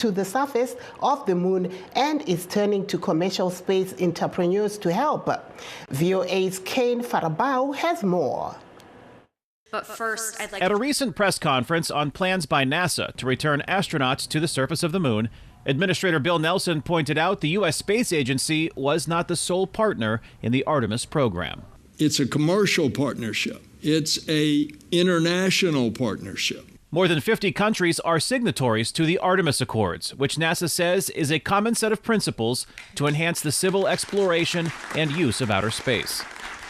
to the surface of the moon and is turning to commercial space entrepreneurs to help. VOA's Kane Farabao has more. But first, I'd like At a recent press conference on plans by NASA to return astronauts to the surface of the moon, Administrator Bill Nelson pointed out the U.S. Space Agency was not the sole partner in the Artemis program. It's a commercial partnership. It's an international partnership. More than 50 countries are signatories to the Artemis Accords, which NASA says is a common set of principles to enhance the civil exploration and use of outer space.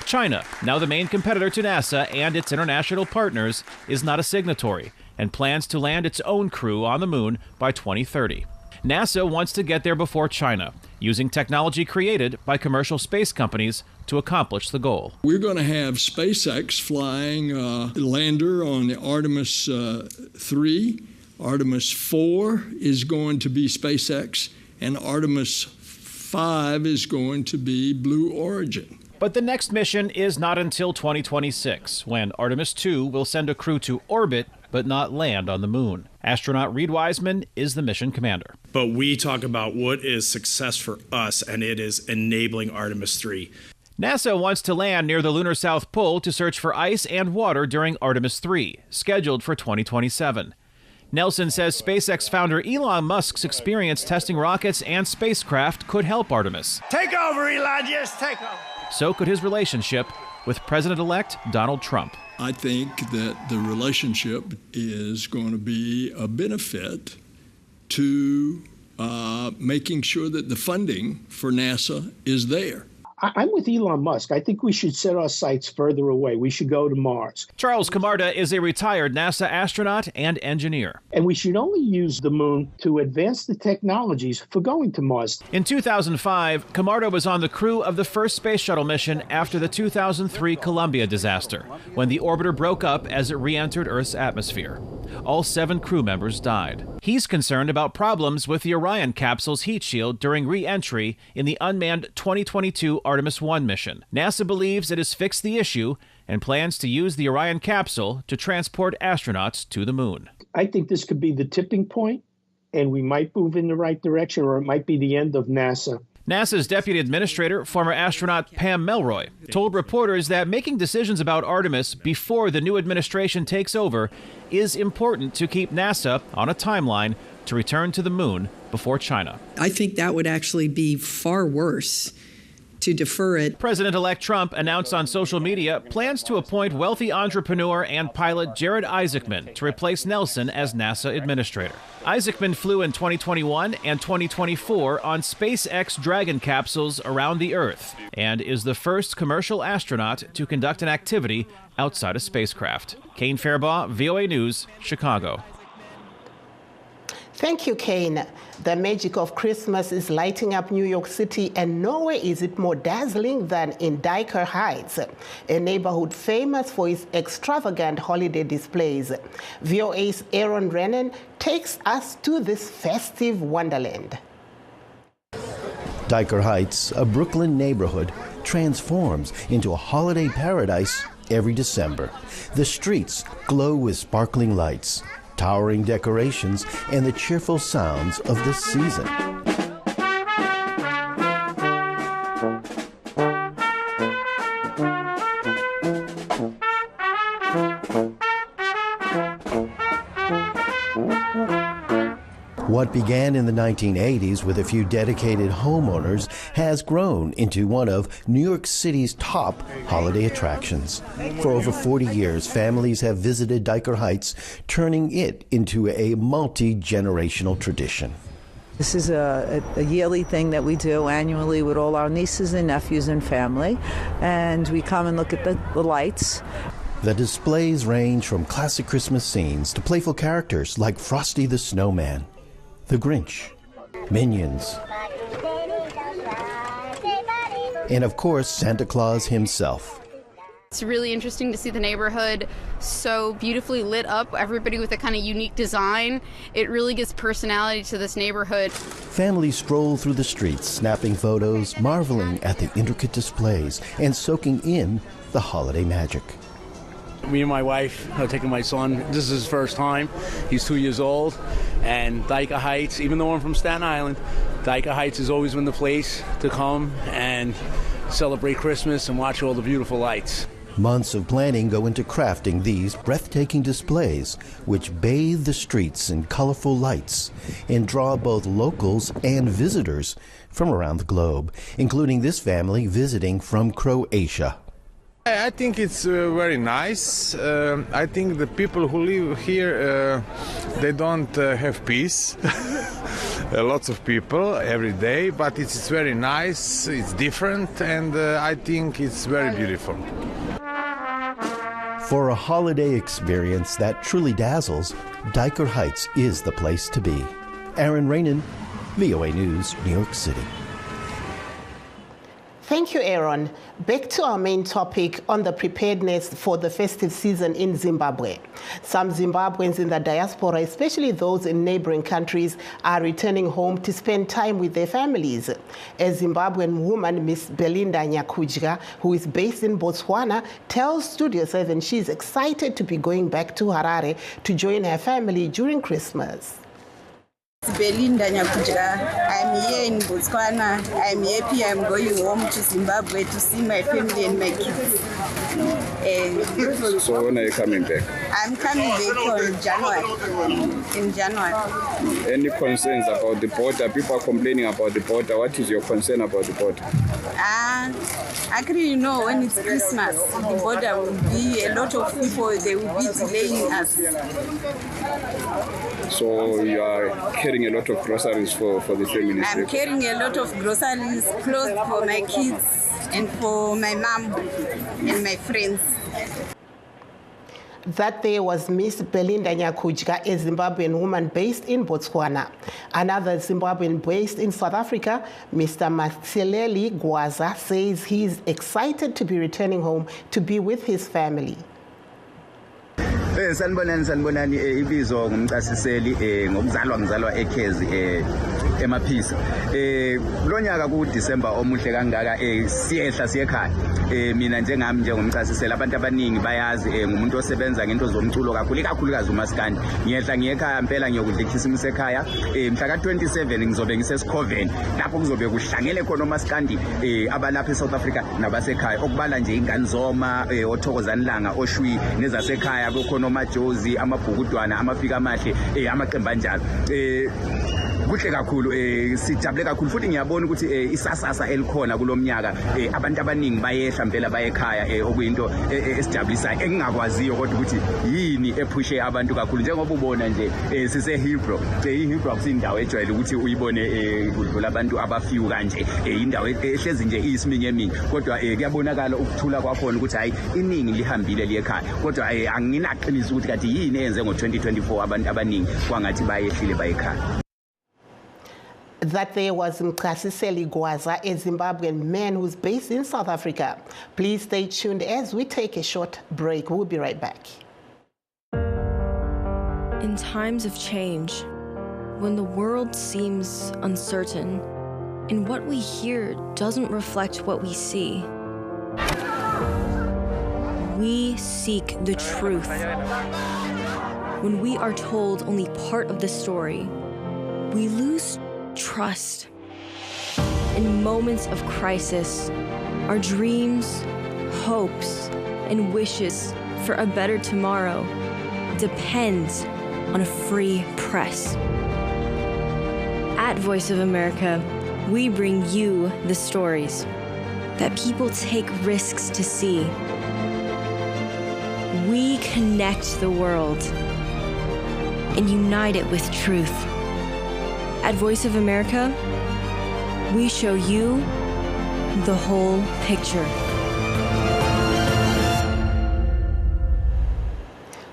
China, now the main competitor to NASA and its international partners, is not a signatory and plans to land its own crew on the moon by 2030. NASA wants to get there before China, using technology created by commercial space companies to accomplish the goal. We're going to have SpaceX flying the lander on the Artemis 3. Artemis 4 is going to be SpaceX, and Artemis 5 is going to be Blue Origin. But the next mission is not until 2026, when Artemis 2 will send a crew to orbit but not land on the moon. Astronaut Reed Wiseman is the mission commander. But we talk about what is success for us, and it is enabling Artemis 3. NASA wants to land near the lunar South Pole to search for ice and water during Artemis 3, scheduled for 2027. Nelson says SpaceX founder Elon Musk's experience testing rockets and spacecraft could help Artemis. Take over, Elon, just take over. So could his relationship with President-elect Donald Trump. I think that the relationship is going to be a benefit to making sure that the funding for NASA is there. I'm with Elon Musk. I think we should set our sights further away. We should go to Mars. Charles Camarda is a retired NASA astronaut and engineer. And we should only use the moon to advance the technologies for going to Mars. In 2005, Camarda was on the crew of the first space shuttle mission after the 2003 Columbia disaster, when the orbiter broke up as it re-entered Earth's atmosphere. All 7 crew members died. He's concerned about problems with the Orion capsule's heat shield during re-entry in the unmanned 2022 Artemis 1 mission. NASA believes it has fixed the issue and plans to use the Orion capsule to transport astronauts to the moon. I think this could be the tipping point, and we might move in the right direction, or it might be the end of NASA. NASA's deputy administrator, former astronaut Pam Melroy, told reporters that making decisions about Artemis before the new administration takes over is important to keep NASA on a timeline to return to the moon before China. I think that would actually be far worse to defer it. President-elect Trump announced on social media plans to appoint wealthy entrepreneur and pilot Jared Isaacman to replace Nelson as NASA administrator. Isaacman flew in 2021 and 2024 on SpaceX Dragon capsules around the Earth and is the first commercial astronaut to conduct an activity outside a spacecraft. Kane Fairbaugh, VOA News, Chicago. Thank you, Kane. The magic of Christmas is lighting up New York City, and nowhere is it more dazzling than in Diker Heights, a neighborhood famous for its extravagant holiday displays. VOA's Aaron Rennan takes us to this festive wonderland. Diker Heights, a Brooklyn neighborhood, transforms into a holiday paradise every December. The streets glow with sparkling lights, towering decorations, and the cheerful sounds of the season. What began in the 1980s with a few dedicated homeowners has grown into one of New York City's top holiday attractions. For over 40 years, families have visited Diker Heights, turning it into a multi-generational tradition. This is a yearly thing that we do annually with all our nieces and nephews and family, and we come and look at the lights. The displays range from classic Christmas scenes to playful characters like Frosty the Snowman, the Grinch, Minions, and of course, Santa Claus himself. It's really interesting to see the neighborhood so beautifully lit up, everybody with a kind of unique design. It really gives personality to this neighborhood. Families stroll through the streets, snapping photos, marveling at the intricate displays, and soaking in the holiday magic. me and my wife are taking my son. This is his first time. He's 2 years old. And Dyker Heights, even though I'm from Staten Island, Dyker Heights has always been the place to come and celebrate Christmas and watch all the beautiful lights. Months of planning go into crafting these breathtaking displays, which bathe the streets in colorful lights and draw both locals and visitors from around the globe, including this family visiting from Croatia. I think it's very nice. I think the people who live here, they don't have peace. Lots of people every day, but it's very nice, it's different, and I think it's very beautiful. For a holiday experience that truly dazzles, Dyker Heights is the place to be. Aaron Rainin, VOA News, New York City. Thank you, Aaron. Back to our main topic on the preparedness for the festive season in Zimbabwe. Some Zimbabweans in the diaspora, especially those in neighboring countries, are returning home to spend time with their families. A Zimbabwean woman, Miss Belinda Nyakudya, who is based in Botswana, tells Studio 7 she's excited to be going back to Harare to join her family during Christmas. Belinda Nyakudya. I'm here in Botswana. I'm happy I'm going home to Zimbabwe to see my family and my kids. So when are you coming back? I'm coming back on January. In January. Any concerns about the border? People are complaining about the border. What is your concern about the border? Actually, you know, when it's Christmas, the border will be a lot of people. They will be delaying us. So you are carrying a lot of groceries for the family? I'm carrying a lot of groceries, clothes for my kids and for my mom and my friends. That there was Miss Belinda Nyakudya, a Zimbabwean woman based in Botswana. Another Zimbabwean based in South Africa, Mr. Matseleli Gwaza, says he's excited to be returning home to be with his family. Sanibonani ibizo ngumchasiseli ngokuzalwa ekhezi emaphisa lonyaka ku December omuhle kangaka siyehla siyekhaya mina njengami njengomchasiseli abantu abaningi bayazi ngumuntu osebenza ngento zomculo kakhulukazi umaskandi ngiyehla ngiyekhaya impela ngiyokudlekisa ekhaya mhla ka 27 ngizobe ngisesikoveni lapho kuzobe kuhlangele khona umaskandi abalapha eSouth Africa nabasekhaya okubala nje ingane zoma othokozanilanga oshwi nezasekhaya khona omajozi amabhukudwana amafika amahle amaqembu anjalo kuhle kakhulu sijabule kakhulu futhi ngiyabona ukuthi isasasa elikhona kulomnyaka abantu abaningi bayehla impela bayekhaya okuyinto esijabulisayo engingakwaziyo kodwa ukuthi yini ephushe abantu kakhulu njengoba ubona nje sise Hebrew iHebrew akusindawo ejwayele ukuthi uyibone kudlula abantu abafiwu kanje indawo ehlezi nje iyisiminyeminya kodwa kuyabonakala ukuthula kwakhona ukuthi hayi iningi lihambile liyekhaya kodwa anginaqinisa ukuthi kade yini eyenze ngo2024 abantu abaningi kwangathi bayehlile bayekhaya. That there was Mkasiseli Gwaza, a Zimbabwean man who's based in South Africa. Please stay tuned as we take a short break. We'll be right back. In times of change, when the world seems uncertain and what we hear doesn't reflect what we see, we seek the truth. When we are told only part of the story, we lose trust. In moments of crisis, our dreams, hopes, and wishes for a better tomorrow depends on a free press. At Voice of America, we bring you the stories that people take risks to see. We connect the world and unite it with truth. At Voice of America, we show you the whole picture.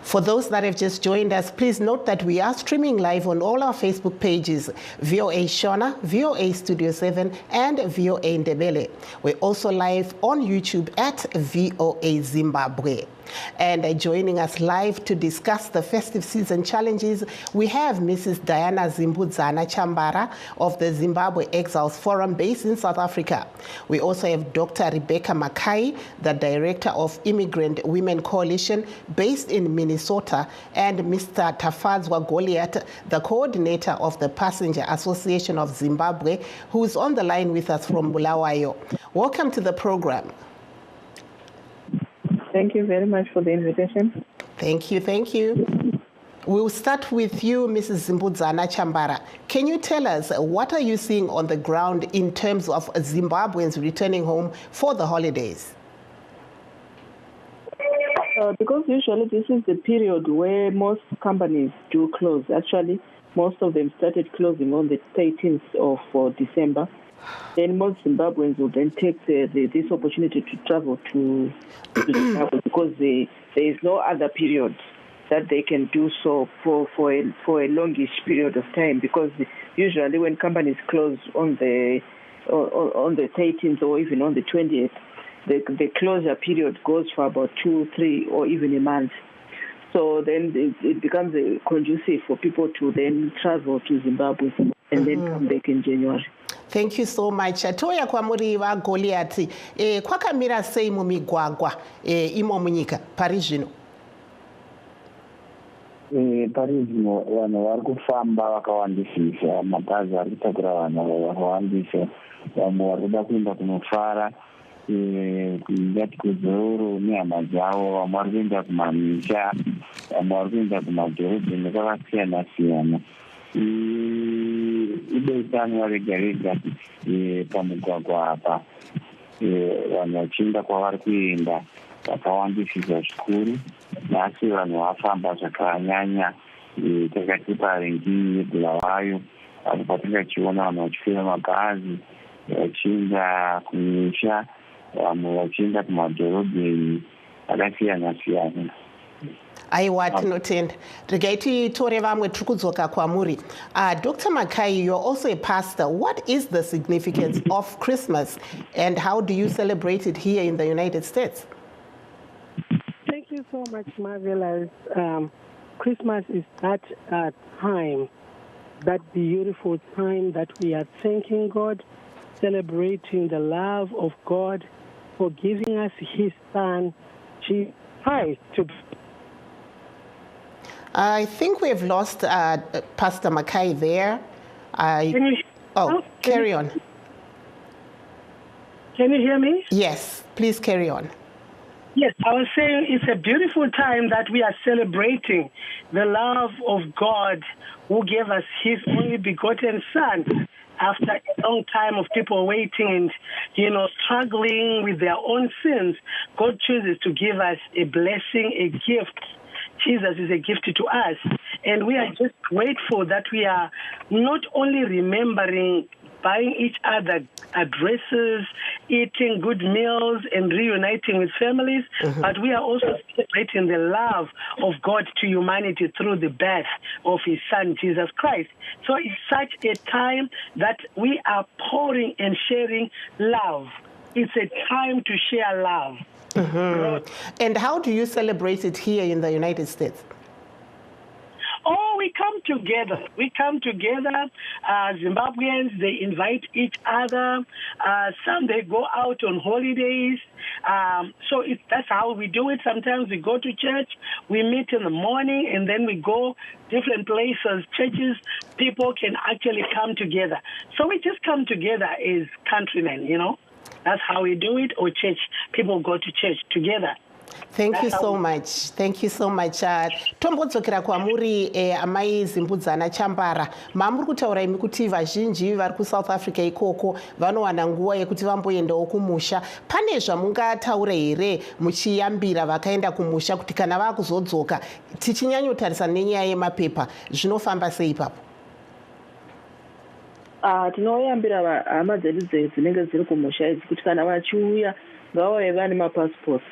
For those that have just joined us, please note that we are streaming live on all our Facebook pages, VOA Shona, VOA Studio 7, and VOA Ndebele. We're also live on YouTube at VOA Zimbabwe. And joining us live to discuss the festive season challenges, we have Mrs. Diana Zimbabweans Chambara of the Zimbabwe Exiles Forum based in South Africa. We also have Dr. Rebecca Mackay, the Director of Immigrant Women Coalition based in Minnesota, and Mr. Tafadzwa Goliath, the coordinator of the Passenger Association of Zimbabwe, who is on the line with us from Bulawayo. Welcome to the program. Thank you very much for the invitation. Thank you, thank you. We'll start with you, Mrs. Zimbabweans Chambara. Can you tell us what are you seeing on the ground in terms of Zimbabweans returning home for the holidays? Because usually this is the period where most companies do close. Actually, most of them started closing on the 13th of December. Then most Zimbabweans will then take this opportunity to travel to Zimbabwe because there is no other period that they can do so for a longish period of time. Because usually when companies close on the 13th or even on the 20th, the closure period goes for about 2, 3, or even a month. So then it becomes conducive for people to then travel to Zimbabwe and then come back in January. Thank you so much. Toya kwamuri va Goliath. Kwakamira sei mumigwagwa imo munyika pari zvino? Pari zvino vanhu vari kufamba vakawandisisa, mabhazi ari kutakura vanhu vakawandisa, vamwe vari kuda kuenda kunofara ngati kudzoro nehama dzavo, vamwe vari kuenda kumamisha, vamwe vari kuenda kumadhorobheni kwakasiyana siyana. Ibesanwa rega rega pamugwagwa apa, vanhu vachienda kwavari kuenda vakawandisisa zvikuru, asi vanhu vafamba zvakanyanya. Takati parengi yeBulawayo apo patingachiona vanhu vachifira mabhazi vachienda kumisha, vamwe vachienda kumadhorobheni akasiyana siyana. Aiwa, tinotenda. Regai titore vamwe tiri kudzoka kwamuri. Dr. Mackay, you're also a pastor. What is the significance of Christmas and how do you celebrate it here in the United States? Thank you so much, Marvelous. Christmas is that time, that beautiful time that we are thanking God, celebrating the love of God for giving us His Son, Jesus Christ, to. I think we've lost Pastor Mackay there. Carry on. Can you hear me? Yes, please carry on. Yes, I was saying it's a beautiful time that we are celebrating the love of God who gave us His only begotten Son. After a long time of people waiting and, struggling with their own sins, God chooses to give us a blessing, a gift. Jesus is a gift to us. And we are just grateful that we are not only remembering buying each other addresses, eating good meals, and reuniting with families, but we are also celebrating the love of God to humanity through the birth of His Son, Jesus Christ. So it's such a time that we are pouring and sharing love. It's a time to share love. And how do you celebrate it here in the United States? Oh, we come together. Zimbabweans, they invite each other. Some, they go out on holidays. So that's how we do it. Sometimes we go to church. We meet in the morning, and then we go different places, churches. People can actually come together. So we just come together as countrymen, That's how we do it, or church. People go to church together. Thank you so much. Thank you so much. Tombodzokera kwamuri amai Zimbabweans Chambara. Mamuri kutaura imi kuti vazhinji vari kuSouth Africa ikoko vanowana nguva yekuti vamboendawo kumusha. Pane zvamungataura here muchiyambira vakaenda kumusha kuti kana vakuzodzoka tichinyanyotarisa nenyaya yemapepa zvinofamba sei ipapo? Tinoyambira hama dzedu dzinenge dziri kumusha idzi kuti kana vachiuya ngavauye vane mapasipoti,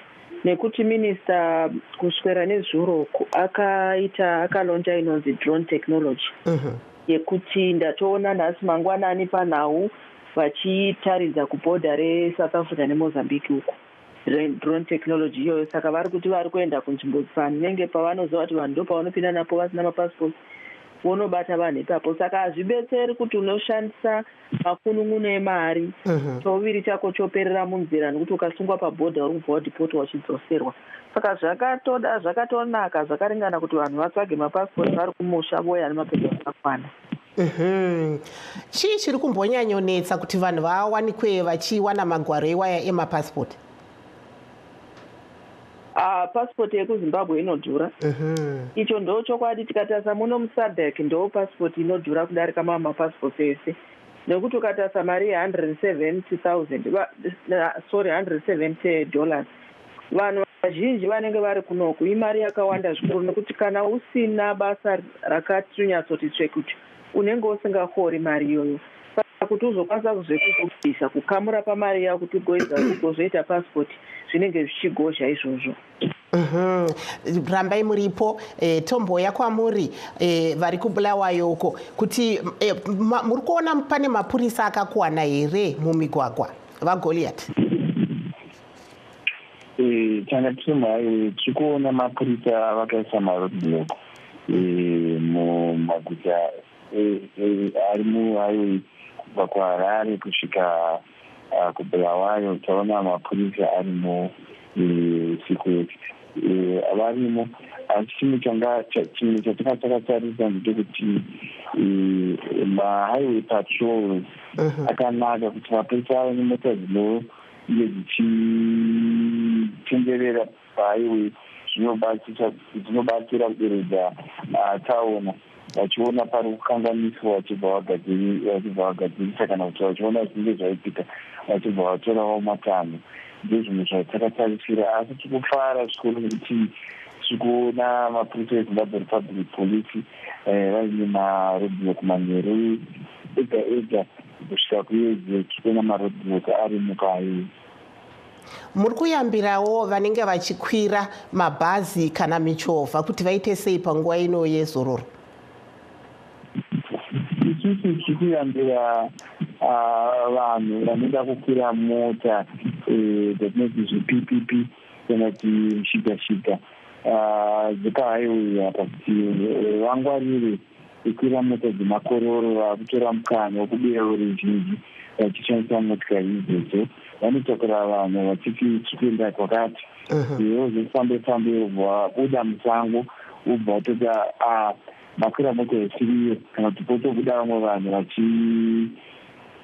nekuti minista kuswera nezuro akalonja inonzi drone technology yekuti ndatoona nhasi mangwanani panhau vachitaridza kubhodha reSouth Africa neMozambique uko. drone technology iyoyo. Saka vari kuti vari kuenda kunzvimbo panenge pavanoziva kuti vanhu ndo pavanopinda napo vasina mapasipoti vonobata vanhu ipapo. Saka hazvibetseri kuti unoshandisa makunun'uno emari choviri chako choperera munzira nekuti ukasungwa pabhodha uri kubva wadhipotwa wachidzoserwa. Saka zvakatonaka zvakaringana kuti vanhu vatsvage mapasipoti vari kumusha voya nemapepa akakwana. Chii chiri kumbonyanyonetsa kuti vanhu vawanikwe vachiwana magwaro iwaya emapasipoti? Pasipoti yekuZimbabwe inodhura. Icho ndo chokwadi. Tikatasa muno muSADC ndo pasipoti inodhura kudarika mamwe mapasipoti ese, nekuti ukatasa mari $170. Vanhu vazhinji vanenge vari kunoku imari yakawanda zvikuru, nekuti kana usina basa rakatonyatsooti tsvekuti unenge usingahori mari iyoyo. Saka kuti uzokwanisa kuzokubvisa kukamura pamari yako kuti ugozoita pasipoti zvinenge zvichigozha izvozvo. Rambai muripo, tomboya kwamuri vari kuBulawayo kuti muri kuona pane mapurisa akakuwana here mumigwagwa vaGoliath? Changa tiri kuona mapurisa vakaisa maroadblock mumaguta ari muhighway kubva kuHarare kusvika kuBulawayo. Taona mapurisa arimo security varimo. Asi chimwe chatakatatarisa ndechekuti mahighway patrol akanaka, kuti mapurisa ave nemota dzinenge dzichitenderera pahighway dzinobatsira kuderedza taona, vachiona pari kukanganiswa vachibva vagadzirisa, kana kuti vachiona zvinenge zvaitika vachibva vatorawo matanho. Ndezvimwe zvatakatarisira. Asi tikufara zvikuru nekuti tiri kuona mapurisa eZimbabwe Republic Police vaine maroadblock manheru ega kusvika kuyedze. Tiri kuona maroadblock ari mupahighway. Muri kuyambirawo vanenge vachikwira mabhazi kana michovha kuti vaite sei panguva ino yezororo? Isusu tiri kuyambira vanhu vanoda kukwira mota dzatinoti zviPPP kana kuti mishika dzepahighway apa, kuti vangwarire kukwira mota dzemakororo vakutora mukana wokubira ruzhinji vachishandisa motikari idzodzo. Vanotakura vanhu vachiti kuenda kwakati, wozofambe wabuda musango ubva watota makwira mota isiriyo, kana kuti potobuda vamwe vanhu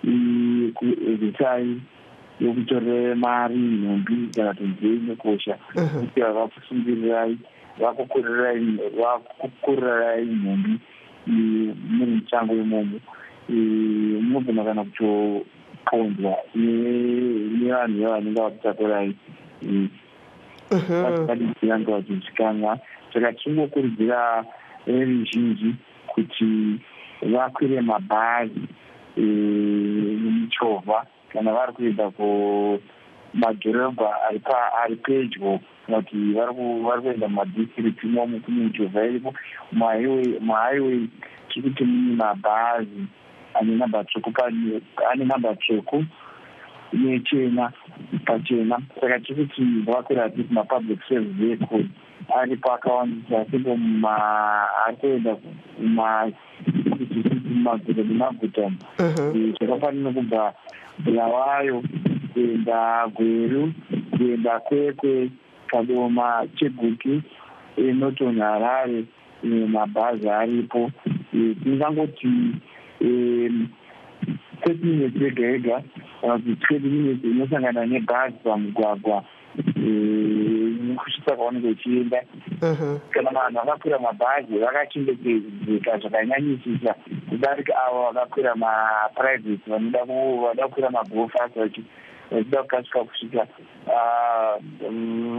vachizisai yokutorera mari, nhumbi kana kuti nzei nekosha, kuti vakusungirirai vakukurirai nhumbi muri musango imomo. Munogona kana kutopondwa nevanhu vanenge vakutakurai vange vachizikanwa. Saka tingokurudzira veruzhinji kuti vakwire mabhazi nemichovha kana vari kuenda kumadhorobha ari pedyo, kana kuti vari kuenda mumadistrict imomo kune michovha iripo. Muhighway tiri kuti mune mabhazi ane namba tsvuku nechena pachena. Saka tiri kuti vakwira kuti mapublic service vehicles aripo akawandisa, seko ari kuenda mumaguta nemaguta. Zvakafanira kubva Bulawayo kuenda Gweru, kuenda Kwekwe, Kadoma, Chiguki, Norton, Harare, mabhazi aripo. Tingangoti 30 minutes ega ega, kana kuti 20 minutes inosangana nebhazi pamugwagwa kusvika kwavanenge uchienda. Kana vanhu vakakwira mabhazi vakachengetedzeka zvakanyanyisisa kudarika avo vakakwira maprivate vanoda kukwira magofasi vachida kukasika kusvika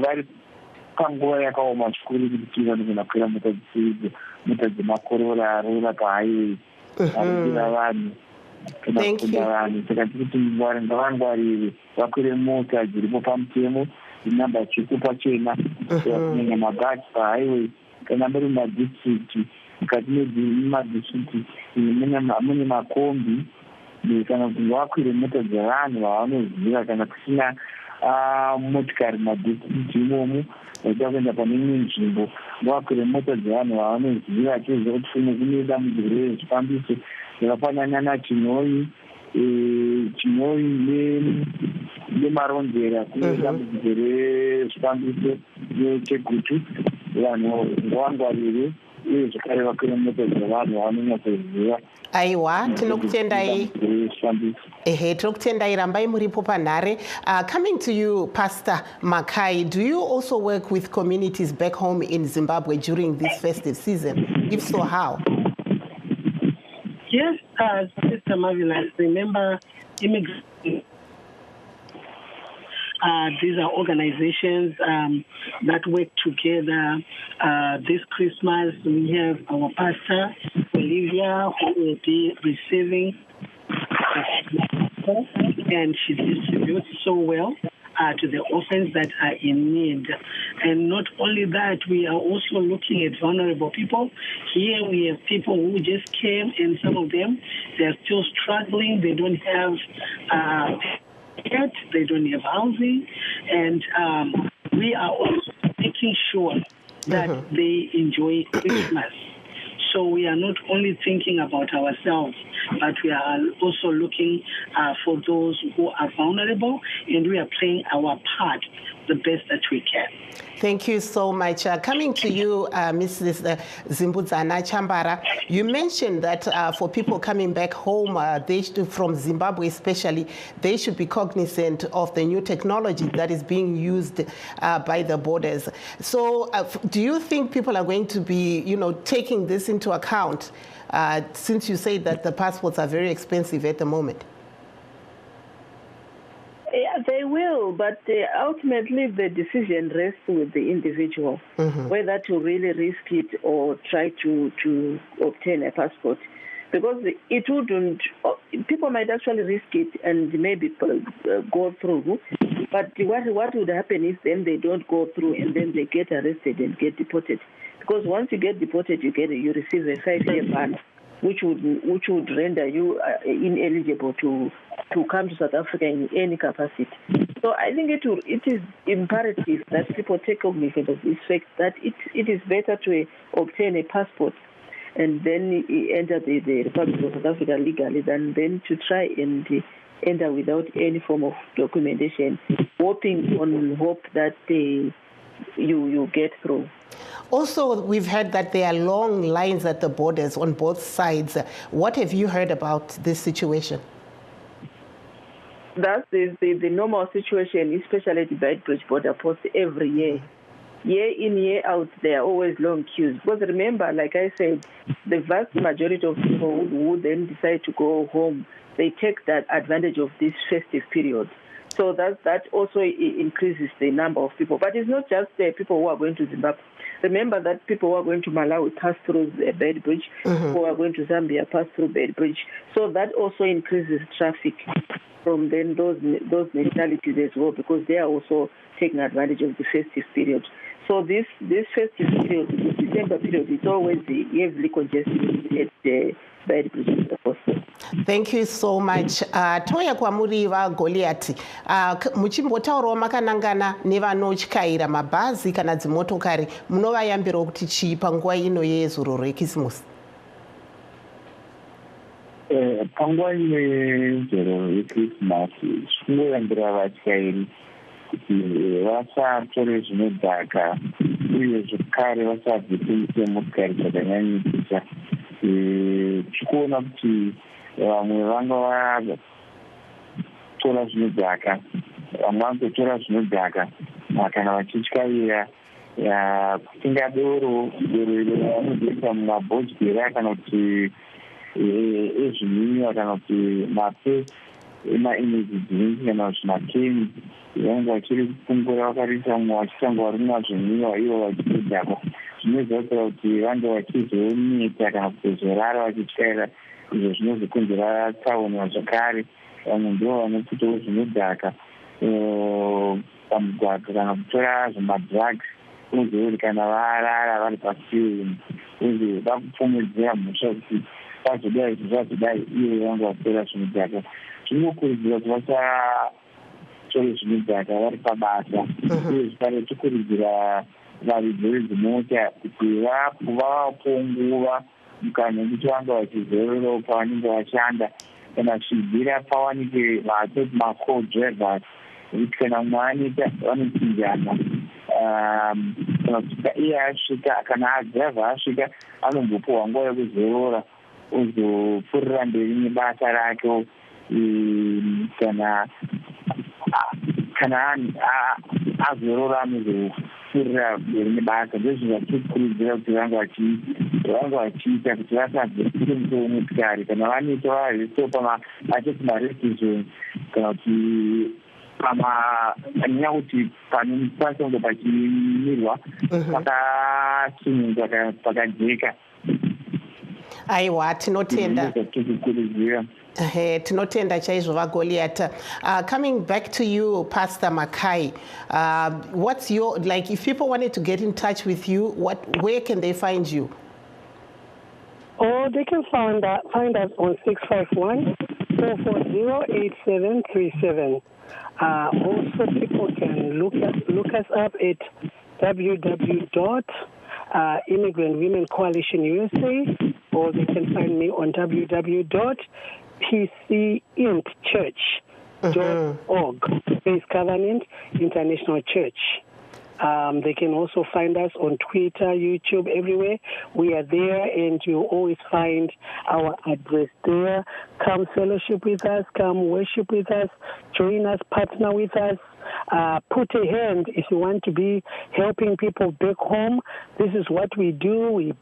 vari panguva yakaoma zvikuru kuti vanogona kukwira mota dzisidzo, mota dzemakorora aroora pahighway arikira vanhu kana kukunda vanhu. Saka tiri kuti ngavangwarire vakwire mota dziripo pamutemo namba tsvuku pachena, kunyanya mabhazi pahighway. Kana muri mumadistrict, mukati mumadistrict mune makombi, kana kuti vakwire mota dzevanhu vavanoziva, kana kusina motikari madhikiti imomo vaita kuenda pane imwe nzvimbo vakwire mota dzevanhu vavanoziva achiziva kuti fume kune dambudziko rezvifambiso zvakafanana nachinoi nemaronzera kune dambudziko rezvifambiso nechegutu vanhu ngavangwarire uye zvakare vakwire mota dzevanhu vavanonyatsoziva. Aiwa, tinokutendai. Tinokutendai, rambai muripo panhare. Coming to you, Pastor Makai, do you also work with communities back home in Zimbabwe during this festive season? If so, how? Yes, Sister Marvelous. Remember, immigrants. These are organizations that work together. This Christmas, we have our pastor, Olivia, who will be receiving, and she distributes so well to the orphans that are in need. And not only that, we are also looking at vulnerable people. Here we have people who just came, and some of them, they are still struggling. They don't have they don't have housing, and we are also making sure that they enjoy Christmas. So we are not only thinking about ourselves, but we are also looking for those who are vulnerable, and we are playing our part the best that we can. Thank you so much. Coming to you, Mrs. Zimbudzana Chambara, you mentioned that for people coming back home, from Zimbabwe especially, they should be cognizant of the new technology that is being used by the borders. So do you think people are going to be, taking this into account, since you say that the passports are very expensive at the moment? Yeah, they will, but ultimately the decision rests with the individual, whether to really risk it or try to obtain a passport. Because it wouldn't, people might actually risk it and maybe go through, but what would happen is then they don't go through and then they get arrested and get deported. Because once you get deported, you receive a 5-year ban, which would render you ineligible to come to South Africa in any capacity. So I think it is imperative that people take cognizance of this fact that it is better to obtain a passport and then enter the Republic of South Africa legally than to try and enter without any form of documentation, hoping on hope that you get through. Also, we've heard that there are long lines at the borders on both sides. What have you heard about this situation? That's the normal situation, especially at the Beitbridge border post every year. Year in, year out, there are always long queues. Because remember, like I said, the vast majority of people who then decide to go home, they take that advantage of this festive period. So that also increases the number of people. But it's not just the people who are going to Zimbabwe. Remember that people who are going to Malawi pass through Beitbridge, who are going to Zambia pass through Beitbridge. So that also increases traffic from then those nationalities as well, because they are also taking advantage of the festive period. So this festive period, the December period, is always heavily congested at the Beitbridge. Thank you so much. Toya kwamuri vaGoliath. Muchimbotaurawo makanangana nevanotyaira mabhazi kana dzimotokari, munovayambirawo kuti chii panguva ino yezuro rekisimusi? Panguva ino yezuro rekrisimasi tingoyambira vatyairi kuti vasatore zvinodhaka uye zvekare vasabvise motokari dzakanyanyisisa. Tikuona kuti vamwe vanga vatora zvinodhaka, vamwe vanotora zvinodhaka kana vachityaira kutenga doro iro vanozoisa mumabhodhera kana kuti ezvinwiwa kana kuti mape emaenergy drinks kana kuti makeni vanenge vachiri kupungura vakarisa mumwe vachitanga varimwa zvinwiwa ivo vachitodhakwa. Zvinozoitira kuti vange vachizoneta kana kutozorara vachityaira, izvo zvinozokonzera tsaona zvakare. Vamwe ndivo vanototawo zvinodhaka pamugwagwa kana kutora zvemadrugs, unozoona kana varara vari pasi uye vakupfumedzera mhosva kuti vazodai zvazodai iye vange vatora zvinodhaka. Zvinokurudzirwa kuti zvitoro zvinodzaka vari pabasa uyezve tikurudzira varidzi vedzimota kuti vavapo nguva mukana kuti vanga vachizororerawo pavanenge vashanda kana zvichibvira pawanike vatoti ma-co-drivers kuti kana mumwe anoita vanopinzana kana kuti iye asvika kana adhiraivha asvika anombopiwa nguva yekuzorora uzopfuurira mberi nebasa rake kana azorora anozopfuurira mberi nebasa. Ndizvo zvatikurudzira kuti vanga vachiita kuti vasadzosire musoro motikari kana vanoita varestopa vachiti maresizoni kana kuti anyanya kuti panokwanisa kunge pachimirwa pakasunungwa pakajeka. Aiwa, tinotenda. Tinotenda chaizvo vaGoliath. Coming back to you, Pastor Makai, what's your, like, if people wanted to get in touch with you, where can they find you? Or they can find us on 651-440-8737. Also, people can look us up at www.Immigrant Women Coalition USA, or they can find me on www.pcintchurch.org, Faith Covenant International Church. They can also find us on Twitter, YouTube, everywhere. We are there, and you'll always find our address there. Come fellowship with us, come worship with us, join us, partner with us. Put a hand if you want to be helping people back home. This is what we do. We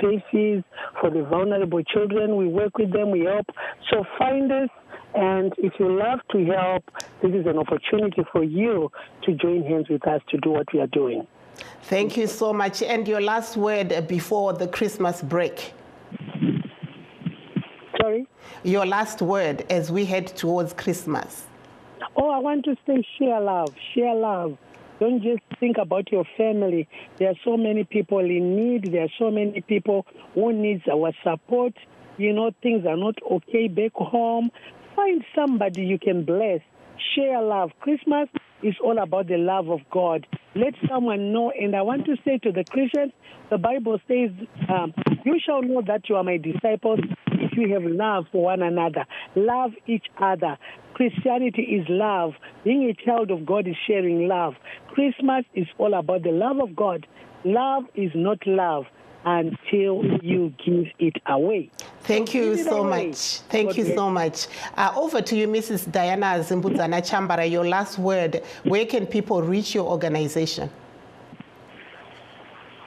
pay fees for the vulnerable children. We work with them. We help. So find us. And if you love to help, this is an opportunity for you to join hands with us to do what we are doing. Thank you so much. And your last word before the Christmas break. Sorry? Your last word as we head towards Christmas. Oh, I want to say share love. Share love. Don't just think about your family. There are so many people in need. There are so many people who need our support. You know, things are not okay back home. Find somebody you can bless. Share love. Christmas is all about the love of God. Let someone know. And I want to say to the Christians, the Bible says, you shall know that you are my disciples if you have love for one another. Love each other. Christianity is love. Being a child of God is sharing love. Christmas is all about the love of God. Love is not love until you give it away. Thank you so much. Thank you so much. Over to you, Mrs. Diana Zimbabweans Chambara. Your last word. Where can people reach your organization?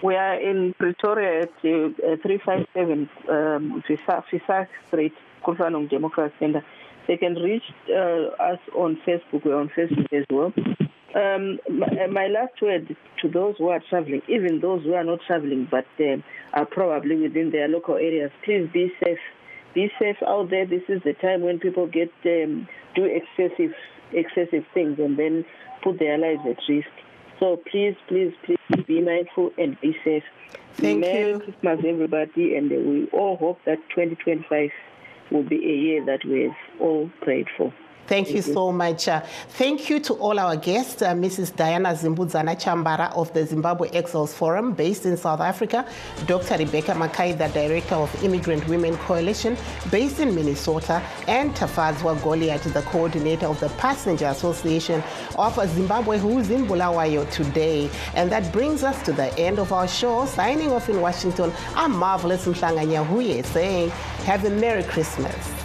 We are in Pretoria at 357 Fisak Street, Kofanong Democracy Center. They can reach us on Facebook. We're on Facebook as well. My last word to those who are traveling, even those who are not traveling but are probably within their local areas, please be safe. Be safe out there. This is the time when people do excessive things and then put their lives at risk. So please be mindful and be safe. Merry Christmas, everybody, and we all hope that 2025 will be a year that we have all prayed for. Thank you so much. Thank you to all our guests, Mrs. Diana Zimbabweans Chambara of the Zimbabwe Exiles Forum based in South Africa, Dr. Rebecca Makai, the Director of Immigrant Women Coalition based in Minnesota, and Tafazwa Goliath, the Coordinator of the Passenger Association of Zimbabwe, who's in Bulawayo today. And that brings us to the end of our show. Signing off in Washington, I'm Marvelous Mhlanga Nyahuye saying, have a Merry Christmas.